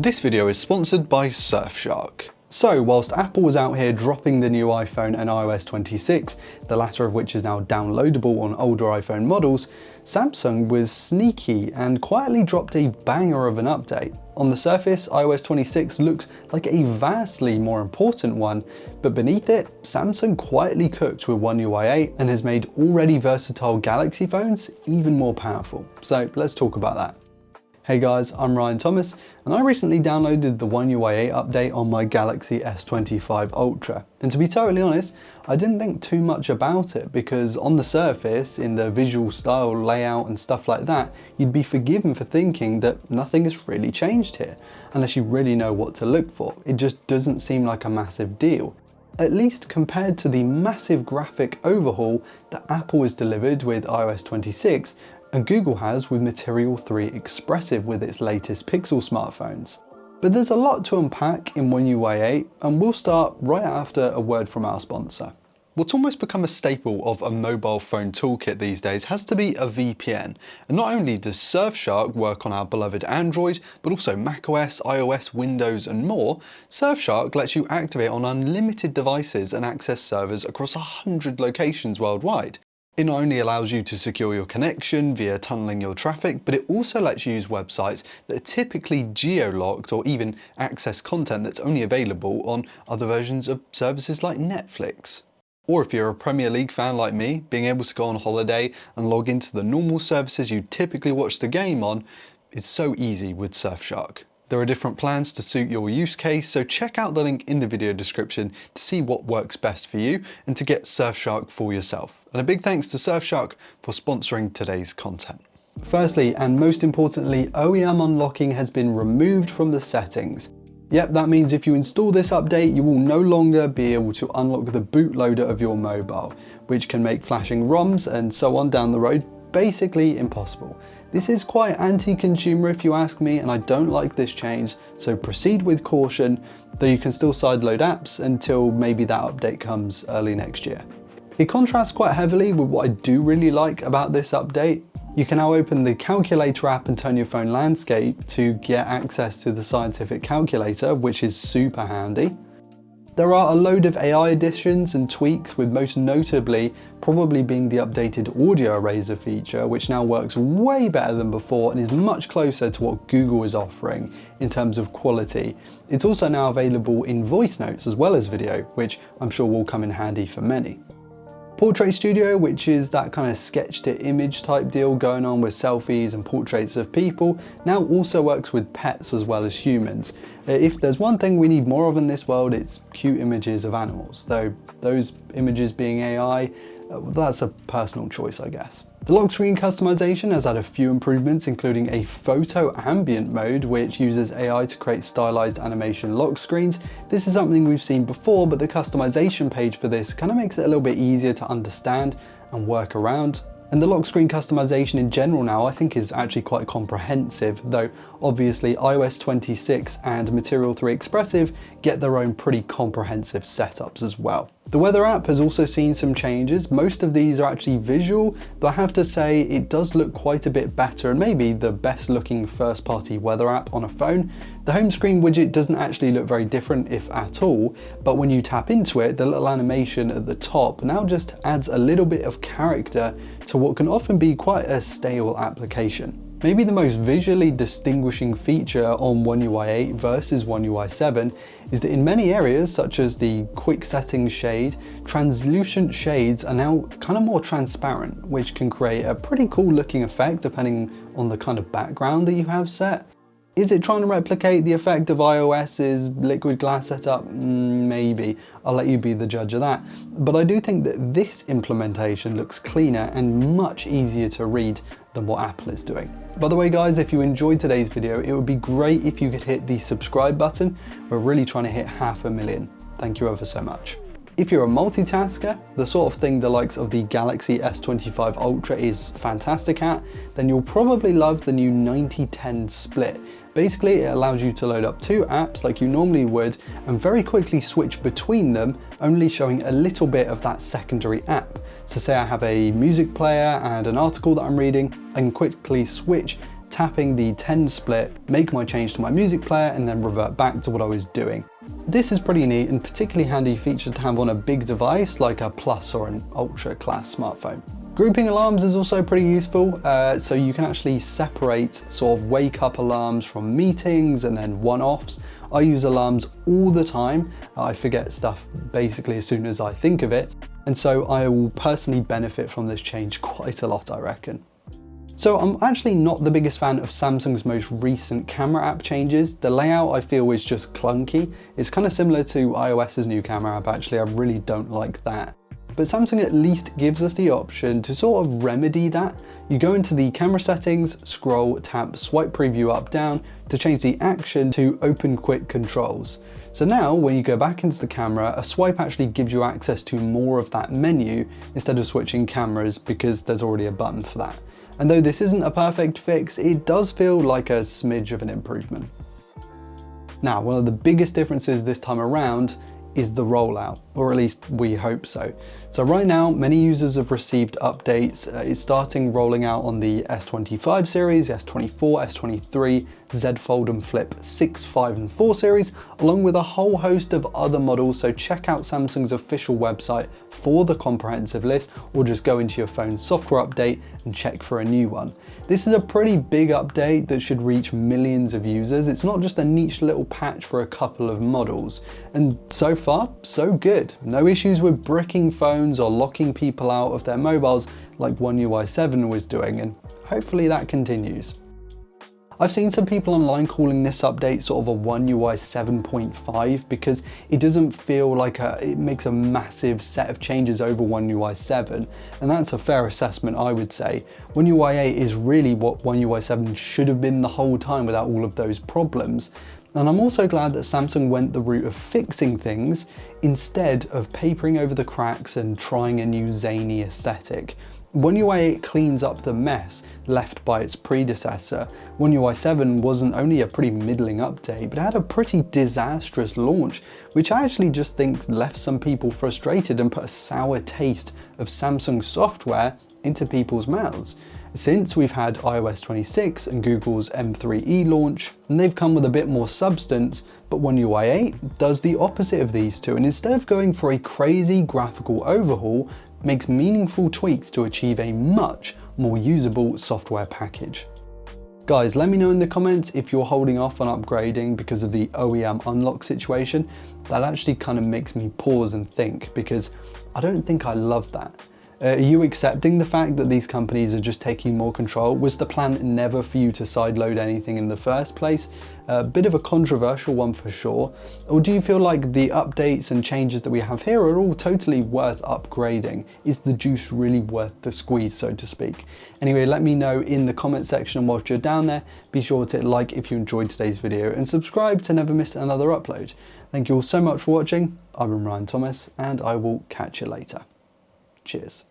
This video is sponsored by Surfshark. So, whilst Apple was out here dropping the new iPhone and iOS 26, the latter of which is now downloadable on older iPhone models, Samsung was sneaky and quietly dropped a banger of an update. On the surface, iOS 26 looks like a vastly more important one, but beneath it, Samsung quietly cooked with OneUI 8 and has made already versatile Galaxy phones even more powerful. So let's talk about that. Hey guys, I'm Ryan Thomas, and I recently downloaded the OneUI 8 update on my Galaxy S25 Ultra. And to be totally honest, I didn't think too much about it because on the surface, in the visual style, layout and stuff like that, you'd be forgiven for thinking that nothing has really changed here, unless you really know what to look for. It just doesn't seem like a massive deal. At least compared to the massive graphic overhaul that Apple has delivered with iOS 26, and Google has with Material 3 Expressive with its latest Pixel smartphones. But there's a lot to unpack in OneUI 8, and we'll start right after a word from our sponsor. What's almost become a staple of a mobile phone toolkit these days has to be a VPN. And not only does Surfshark work on our beloved Android, but also macOS, iOS, Windows and more, Surfshark lets you activate on unlimited devices and access servers across 100 locations worldwide. It not only allows you to secure your connection via tunneling your traffic, but it also lets you use websites that are typically geo-locked or even access content that's only available on other versions of services like Netflix. Or if you're a Premier League fan like me, being able to go on holiday and log into the normal services you typically watch the game on is so easy with Surfshark. There are different plans to suit your use case, so check out the link in the video description to see what works best for you and to get Surfshark for yourself. And a big thanks to Surfshark for sponsoring today's content. Firstly, and most importantly, OEM unlocking has been removed from the settings. Yep, that means if you install this update, you will no longer be able to unlock the bootloader of your mobile, which can make flashing ROMs and so on down the road basically impossible. This is quite anti-consumer if you ask me, and I don't like this change, so proceed with caution, though you can still sideload apps until maybe that update comes early next year. It contrasts quite heavily with what I do really like about this update. You can now open the calculator app and turn your phone landscape to get access to the scientific calculator, which is super handy. There are a load of AI additions and tweaks, with most notably probably being the updated audio eraser feature, which now works way better than before and is much closer to what Google is offering in terms of quality. It's also now available in voice notes as well as video, which I'm sure will come in handy for many. Portrait Studio, which is that kind of sketch to image type deal going on with selfies and portraits of people, now also works with pets as well as humans. If there's one thing we need more of in this world, it's cute images of animals, though those images being AI, that's a personal choice, I guess. The lock screen customization has had a few improvements, including a photo ambient mode, which uses AI to create stylized animation lock screens. This is something we've seen before, but the customization page for this kind of makes it a little bit easier to understand and work around. And the lock screen customization in general now I think is actually quite comprehensive, though obviously iOS 26 and Material 3 Expressive get their own pretty comprehensive setups as well. The weather app has also seen some changes. Most of these are actually visual, but I have to say it does look quite a bit better and maybe the best looking first party weather app on a phone. The home screen widget doesn't actually look very different if at all, but when you tap into it, the little animation at the top now just adds a little bit of character to what can often be quite a stale application. Maybe the most visually distinguishing feature on OneUI 8 versus OneUI 7 is that in many areas, such as the quick settings shade, translucent shades are now kind of more transparent, which can create a pretty cool looking effect depending on the kind of background that you have set. Is it trying to replicate the effect of iOS's liquid glass setup? Maybe. I'll let you be the judge of that. But I do think that this implementation looks cleaner and much easier to read than what Apple is doing. By the way guys, if you enjoyed today's video, it would be great if you could hit the subscribe button. We're really trying to hit 500,000. Thank you ever so much. If you're a multitasker, the sort of thing the likes of the Galaxy S25 Ultra is fantastic at, then you'll probably love the new 90-10 split. Basically, it allows you to load up two apps like you normally would and very quickly switch between them, only showing a little bit of that secondary app. So say I have a music player and an article that I'm reading, I can quickly switch tapping the 10 split, make my change to my music player, and then revert back to what I was doing. This is pretty neat and particularly handy feature to have on a big device like a Plus or an Ultra class smartphone. Grouping alarms is also pretty useful, so you can actually separate sort of wake up alarms from meetings and then one-offs. I use alarms all the time. I forget stuff basically as soon as I think of it, and so I will personally benefit from this change quite a lot, I reckon. So I'm actually not the biggest fan of Samsung's most recent camera app changes. The layout I feel is just clunky. It's kind of similar to iOS's new camera app actually, I really don't like that. But Samsung at least gives us the option to sort of remedy that. You go into the camera settings, scroll, tap swipe preview up down to change the action to open quick controls. So now when you go back into the camera, a swipe actually gives you access to more of that menu instead of switching cameras because there's already a button for that. And though this isn't a perfect fix, it does feel like a smidge of an improvement. Now, one of the biggest differences this time around is the rollout, or at least we hope so. So right now, many users have received updates. It's starting rolling out on the S25 series, S24, S23, Z Fold and Flip 6, 5 and 4 series, along with a whole host of other models. So check out Samsung's official website for the comprehensive list, or just go into your phone's software update and check for a new one. This is a pretty big update that should reach millions of users. It's not just a niche little patch for a couple of models. And so far, so good. No issues with bricking phones or locking people out of their mobiles like OneUI 7 was doing, and hopefully that continues. I've seen some people online calling this update sort of a OneUI 7.5 because it doesn't feel like it makes a massive set of changes over OneUI 7, and that's a fair assessment, I would say. OneUI 8 is really what OneUI 7 should have been the whole time without all of those problems. And I'm also glad that Samsung went the route of fixing things instead of papering over the cracks and trying a new zany aesthetic. OneUI 8 cleans up the mess left by its predecessor. OneUI 7 wasn't only a pretty middling update, but it had a pretty disastrous launch, which I actually just think left some people frustrated and put a sour taste of Samsung software into people's mouths. Since we've had iOS 26 and Google's M3e launch, and they've come with a bit more substance, but OneUI 8 does the opposite of these two, and instead of going for a crazy graphical overhaul, makes meaningful tweaks to achieve a much more usable software package. Guys, let me know in the comments if you're holding off on upgrading because of the OEM unlock situation. That actually kind of makes me pause and think, because I don't think I love that. Are you accepting the fact that these companies are just taking more control? Was the plan never for you to sideload anything in the first place? A bit of a controversial one for sure. Or do you feel like the updates and changes that we have here are all totally worth upgrading? Is the juice really worth the squeeze, so to speak? Anyway, let me know in the comment section whilst you're down there. Be sure to like if you enjoyed today's video and subscribe to never miss another upload. Thank you all so much for watching. I've been Ryan Thomas, and I will catch you later. Cheers.